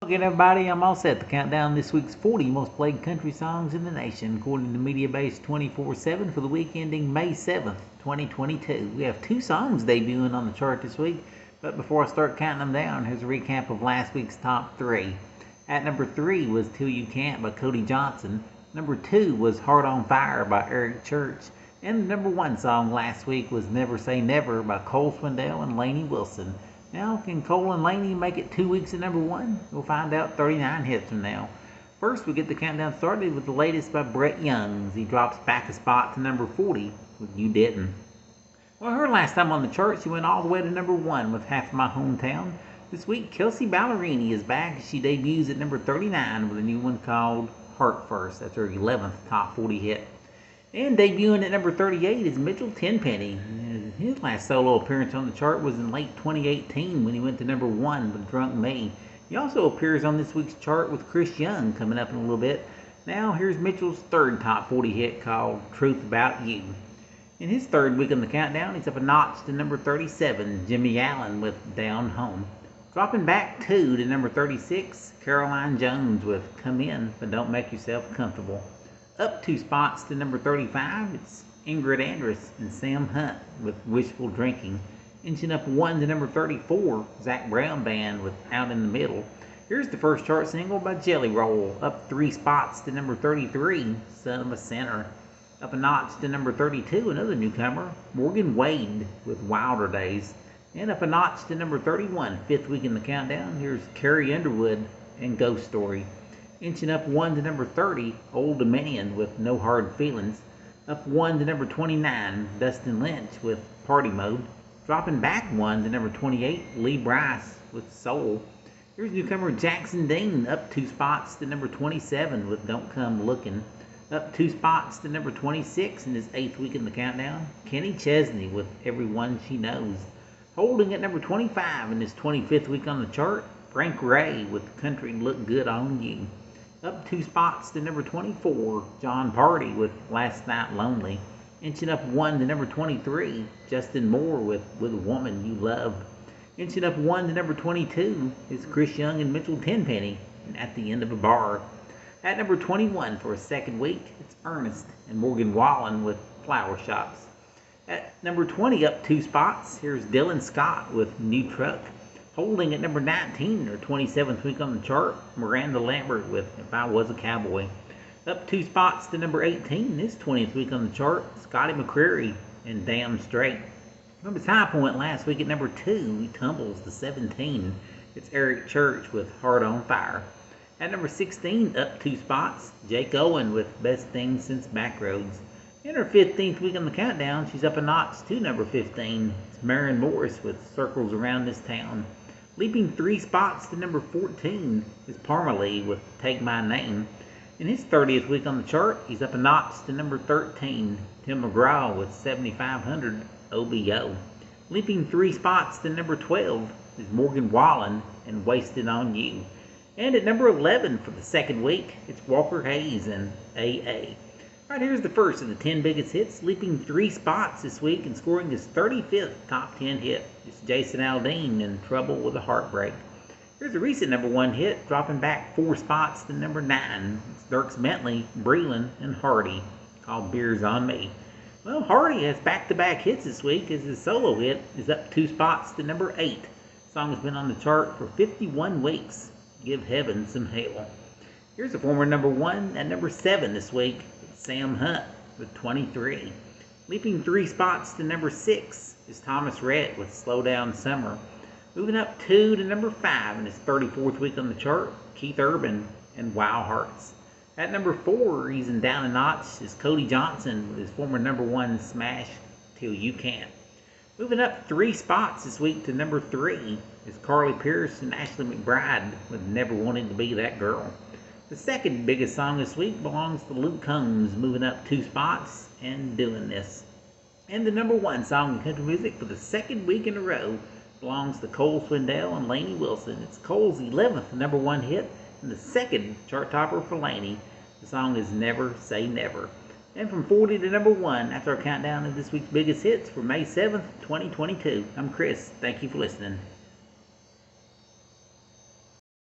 again, everybody. I'm all set to count down this week's 40 most played country songs in the nation, according to MediaBase 24/7 for the week ending May 7th, 2022. We have two songs debuting on the chart this week, but before I start counting them down, here's a recap of last week's top three. At number 3 was Till You Can't by Cody Johnson. Number 2 was Heart on Fire by Eric Church. And the number 1 song last week was Never Say Never by Cole Swindell and Lainey Wilson. Now, can Cole and Lainey make it 2 weeks at number 1? We'll find out 39 hits from now. First, we get the countdown started with the latest by Brett Youngs. He drops back a spot to number 40 with You Didn't. Well, her last time on the chart, she went all the way to number 1 with Half of My Hometown. This week, Kelsey Ballerini is back. She debuts at number 39 with a new one called Heart First. That's her 11th top 40 hit. And debuting at number 38 is Mitchell Tenpenny. His last solo appearance on the chart was in late 2018 when he went to number 1 with Drunk Me. He also appears on this week's chart with Chris Young coming up in a little bit. Now here's Mitchell's third top 40 hit called Truth About You. In his third week on the countdown, he's up a notch to number 37, Jimmy Allen with Down Home. Dropping back 2 to number 36, Caroline Jones with Come In, But Don't Make Yourself Comfortable. Up 2 spots to number 35, it's Ingrid Andress and Sam Hunt with Wishful Drinking. Inching up 1 to number 34, Zac Brown Band with Out in the Middle. Here's the first chart single by Jelly Roll. Up 3 spots to number 33, Son of a Sinner. Up a notch to number 32, another newcomer, Morgan Wade with Wilder Days. And up a notch to number 31, 5th week in the countdown, here's Carrie Underwood and Ghost Story. Inching up 1 to number 30, Old Dominion with No Hard Feelings. Up 1 to number 29, Dustin Lynch with Party Mode. Dropping back 1 to number 28, Lee Brice with Soul. Here's newcomer Jackson Dean, up 2 spots to number 27 with Don't Come Looking. Up 2 spots to number 26 in his 8th week in the countdown, Kenny Chesney with Everyone She Knows. Holding at number 25 in his 25th week on the chart, Frank Ray with Country Look Good on You. Up 2 spots to number 24, John Party with Last Night Lonely. Inching up 1 to number 23, Justin Moore with a Woman You Love. Inching up 1 to number 22 is Chris Young and Mitchell Tenpenny, and At the End of a Bar. At number 21 for a second week, it's Ernest and Morgan Wallen with Flower Shops. At number 20, up 2 spots, here's Dylan Scott with New Truck. Holding at number 19, or 27th week on the chart, Miranda Lambert with If I Was a Cowboy. Up 2 spots to number 18, this 20th week on the chart, Scotty McCreery and Damn Straight. From his high point last week at number 2, he tumbles to 17. It's Eric Church with Heart on Fire. At number 16, up 2 spots, Jake Owen with Best Thing Since Backroads. In her 15th week on the countdown, she's up a notch to number 15. It's Maren Morris with Circles Around This Town. Leaping 3 spots to number 14 is Parmalee with Take My Name. In his 30th week on the chart, he's up a notch to number 13. Tim McGraw with 7500 OBO. Leaping 3 spots to number 12 is Morgan Wallen and Wasted on You. And at number 11 for the second week, it's Walker Hayes and AA. Right, here's the first of the 10 biggest hits, leaping 3 spots this week and scoring his 35th top 10 hit. It's Jason Aldean in Trouble with a Heartbreak. Here's a recent number 1 hit, dropping back 4 spots to number 9. It's Dierks Bentley, Breland, and Hardy, called Beers on Me. Well, Hardy has back-to-back hits this week as his solo hit is up 2 spots to number 8. The song has been on the chart for 51 weeks. Give Heaven Some Hell. Here's a former number 1 at number 7 this week. Sam Hunt with 23. Leaping 3 spots to number 6 is Thomas Rhett with Slow Down Summer. Moving up 2 to number 5 in his 34th week on the chart, Keith Urban and Wild Hearts. At number 4, easing down a notch, is Cody Johnson with his former number 1 smash, Till You Can't. Moving up 3 spots this week to number 3 is Carly Pearce and Ashley McBride with Never Wanted to Be That Girl. The second biggest song this week belongs to Luke Combs, moving up 2 spots and Doing This. And the number 1 song in country music for the second week in a row belongs to Cole Swindell and Lainey Wilson. It's Cole's 11th number 1 hit and the second chart topper for Lainey. The song is Never Say Never. And from 40 to number 1, that's our countdown of this week's biggest hits for May 7th, 2022. I'm Chris. Thank you for listening.